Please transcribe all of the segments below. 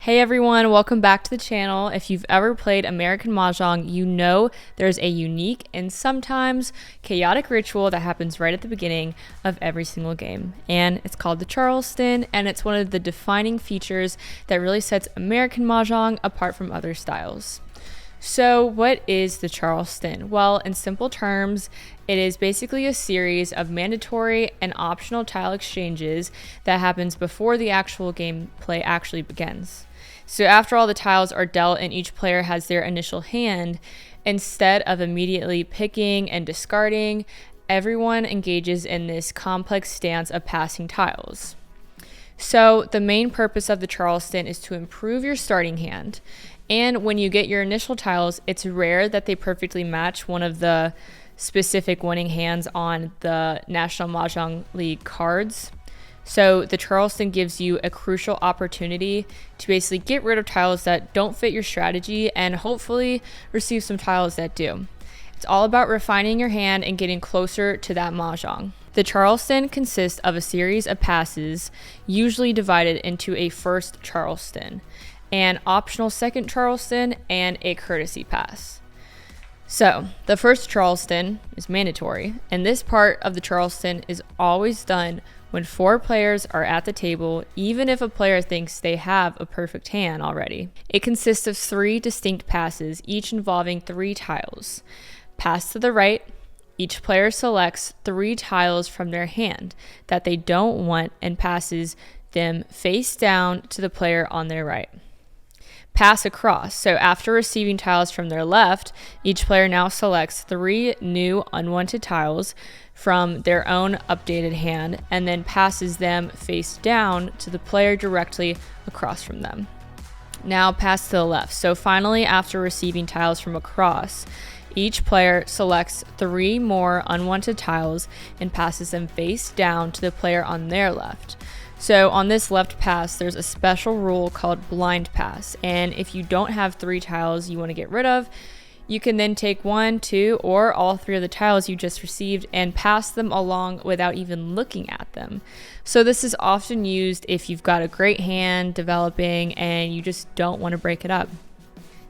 Hey everyone, welcome back to the channel. If you've ever played American Mahjong, you know there's a unique and sometimes chaotic ritual that happens right at the beginning of every single game. And it's called the Charleston, and it's one of the defining features that really sets American Mahjong apart from other styles. So what is the Charleston? Well, in simple terms, it is basically a series of mandatory and optional tile exchanges that happens before the actual gameplay actually begins. So after all the tiles are dealt and each player has their initial hand, instead of immediately picking and discarding, everyone engages in this complex dance of passing tiles. So the main purpose of the Charleston is to improve your starting hand. And when you get your initial tiles, it's rare that they perfectly match one of the specific winning hands on the National Mahjong League cards. So the Charleston gives you a crucial opportunity to basically get rid of tiles that don't fit your strategy and hopefully receive some tiles that do. It's all about refining your hand and getting closer to that Mahjong. The Charleston consists of a series of passes, usually divided into a first Charleston, an optional second Charleston, and a courtesy pass. So the first Charleston is mandatory, and this part of the Charleston is always done when 4 players are at the table, even if a player thinks they have a perfect hand already. It consists of 3 distinct passes, each involving 3 tiles. Pass to the right, each player selects 3 tiles from their hand that they don't want and passes them face down to the player on their right. Pass across. So after receiving tiles from their left, each player now selects 3 new unwanted tiles from their own updated hand and then passes them face down to the player directly across from them. Now pass to the left. So finally, after receiving tiles from across, each player selects 3 more unwanted tiles and passes them face down to the player on their left. So on this left pass, there's a special rule called blind pass. And if you don't have 3 tiles you want to get rid of, you can then take 1, 2, or all 3 of the tiles you just received and pass them along without even looking at them. So this is often used if you've got a great hand developing and you just don't want to break it up.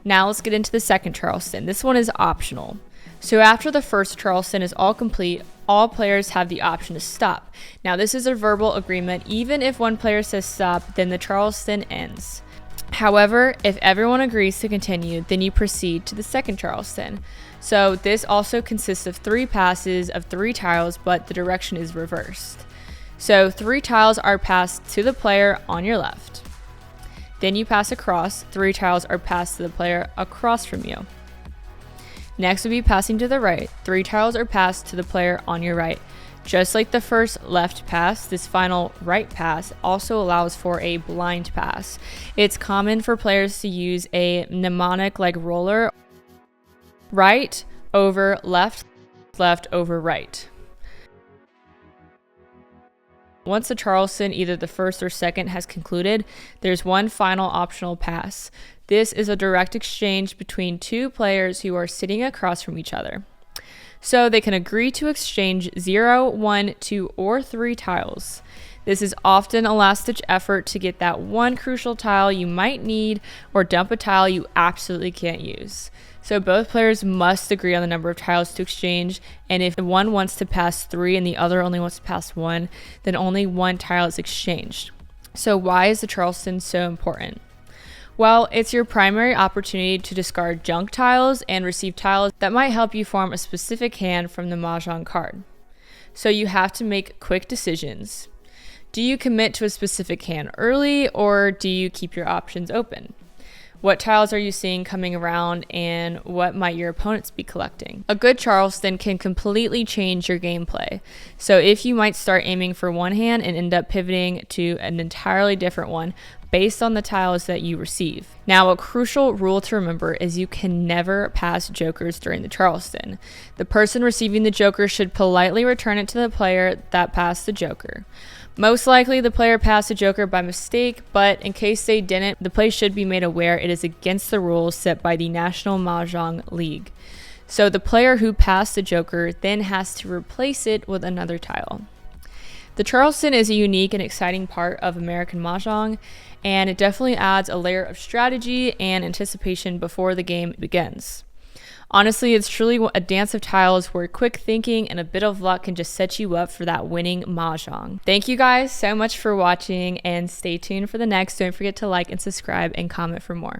Now let's get into the second Charleston. This one is optional. So after the first Charleston is all complete, all players have the option to stop. Now this is a verbal agreement. Even if one player says stop, then the Charleston ends. However, if everyone agrees to continue, then you proceed to the second Charleston. So this also consists of 3 passes of 3 tiles, but the direction is reversed. So 3 tiles are passed to the player on your left. Then you pass across. 3 tiles are passed to the player across from you. Next would be passing to the right. 3 tiles are passed to the player on your right. Just like the first left pass, this final right pass also allows for a blind pass. It's common for players to use a mnemonic like roller, right over left, left over right. Once the Charleston, either the first or second, has concluded, there's one final optional pass. This is a direct exchange between 2 players who are sitting across from each other. So they can agree to exchange 0, 1, 2, or 3 tiles. This is often a last-ditch effort to get that one crucial tile you might need or dump a tile you absolutely can't use. So both players must agree on the number of tiles to exchange, and if one wants to pass 3 and the other only wants to pass 1, then only 1 tile is exchanged. So why is the Charleston so important? Well, it's your primary opportunity to discard junk tiles and receive tiles that might help you form a specific hand from the Mahjong card. So you have to make quick decisions. Do you commit to a specific hand early, or do you keep your options open? What tiles are you seeing coming around, and what might your opponents be collecting? A good Charleston can completely change your gameplay. So if you might start aiming for one hand and end up pivoting to an entirely different one based on the tiles that you receive. Now, a crucial rule to remember is you can never pass jokers during the Charleston. The person receiving the joker should politely return it to the player that passed the joker. Most likely the player passed a joker by mistake, but in case they didn't, the player should be made aware it is against the rules set by the National Mahjong League. So the player who passed the joker then has to replace it with another tile. The Charleston is a unique and exciting part of American Mahjong, and it definitely adds a layer of strategy and anticipation before the game begins. Honestly, it's truly a dance of tiles where quick thinking and a bit of luck can just set you up for that winning Mahjong. Thank you guys so much for watching, and stay tuned for the next. Don't forget to like and subscribe and comment for more.